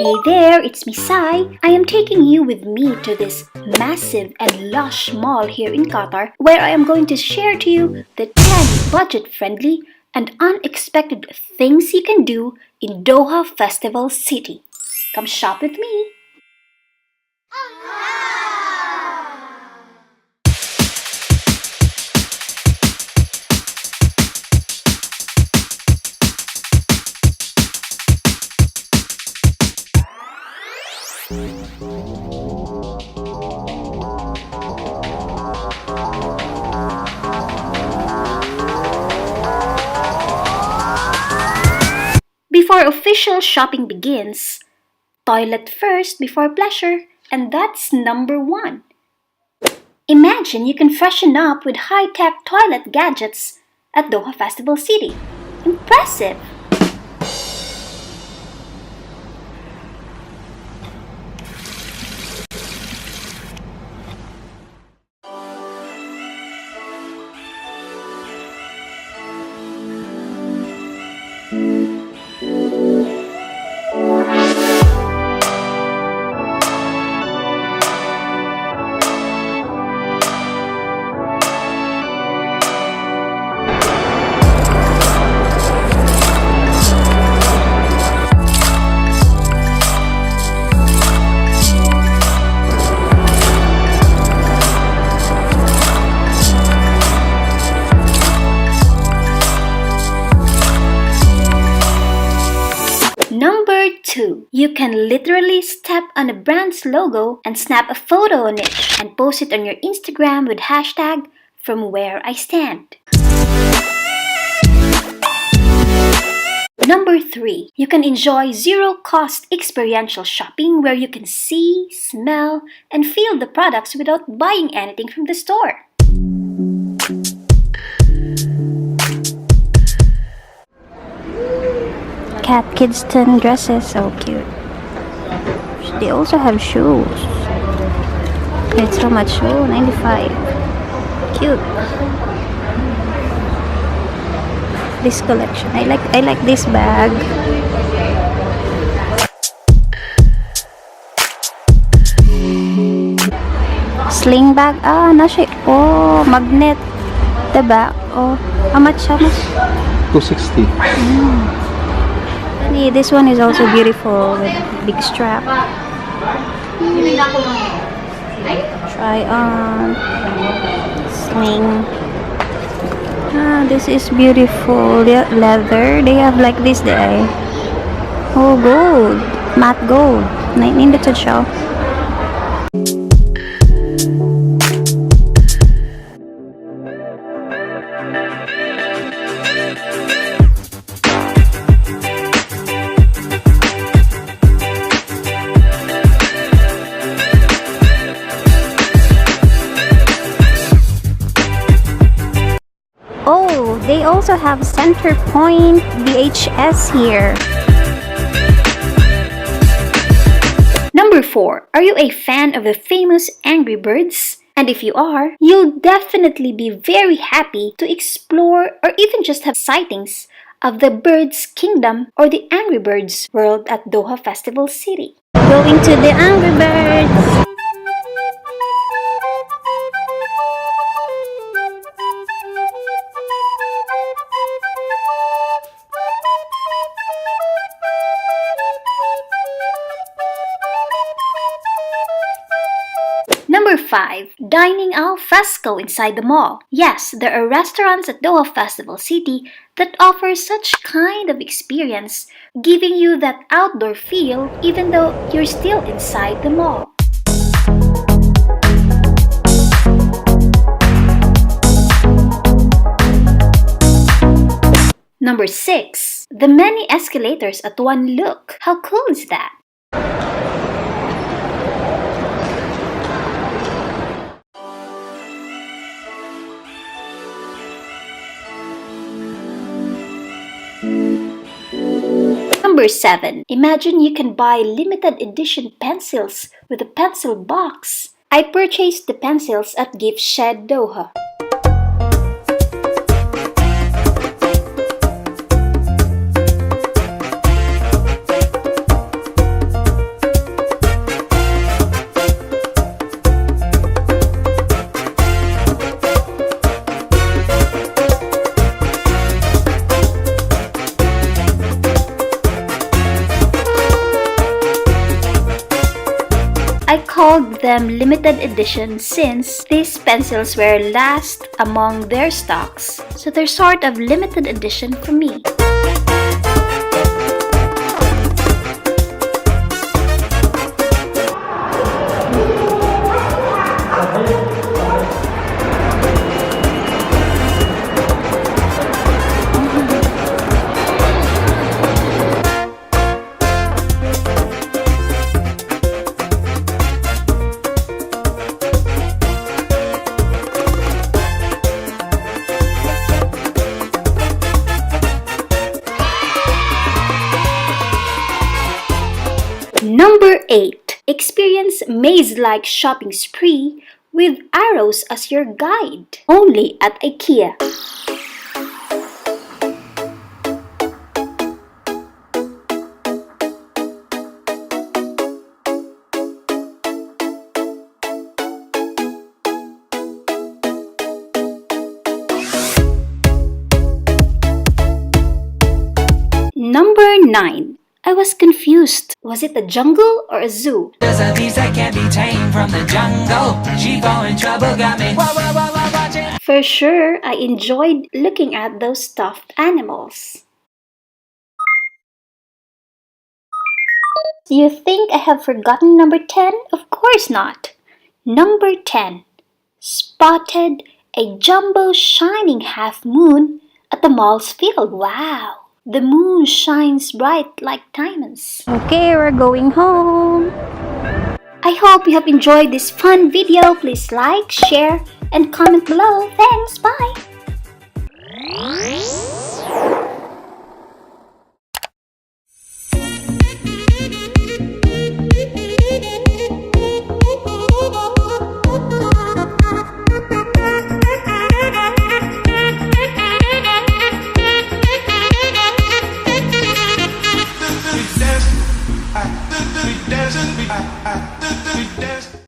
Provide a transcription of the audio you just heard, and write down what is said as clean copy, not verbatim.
Hey there, it's me Sai. I am taking you with me to this massive and lush mall here in Qatar, where I am going to share to you the 10 budget-friendly and unexpected things you can do in Doha Festival City. Come shop with me! Before official shopping begins, toilet first before pleasure, and that's number 1. Imagine you can freshen up with high-tech toilet gadgets at Doha Festival City. Impressive! Number 2. You can literally step on a brand's logo and snap a photo on it and post it on your Instagram with hashtag from where I stand. Number 3. You can enjoy zero-cost experiential shopping where you can see, smell, and feel the products without buying anything from the store. Cath Kidston dresses, so cute. They also have shoes. It's how much? Oh, 95. Cute. This collection. I like this bag. Sling bag. Ah, nasa. Oh, magnet. Diba? Oh, how much? 260. This one is also beautiful with big strap. Try on. Sling. Ah, this is beautiful. Leather. They have like this there. Oh, gold. Matte gold. Nindot siya. Oh, they also have Centrepoint VHS here. Number 4. Are you a fan of the famous Angry Birds? And if you are, you'll definitely be very happy to explore or even just have sightings of the Birds Kingdom or the Angry Birds world at Doha Festival City. Going to the Angry Birds! Number 5. Dining alfresco inside the mall. Yes, there are restaurants at Doha Festival City that offer such kind of experience, giving you that outdoor feel even though you're still inside the mall. Number 6. The many escalators at one look. How cool is that? Number 7. Imagine you can buy limited edition pencils with a pencil box. I purchased the pencils at Gift Shed Doha. called them limited edition since these pencils were last among their stocks. So they're sort of limited edition for me. Number 8. Experience maze-like shopping spree with arrows as your guide. Only at IKEA. Number 9. I was confused. Was it a jungle or a zoo? There's a beast that can't be tamed from the jungle. She in trouble, got me. For sure, I enjoyed looking at those stuffed animals. Do you think I have forgotten number 10? Of course not. Number 10. Spotted a jumbo shining half moon at the mall's field. Wow! The moon shines bright like diamonds. Okay, we're going home. I hope you have enjoyed this fun video. Please like, share, and comment below. Thanks, bye!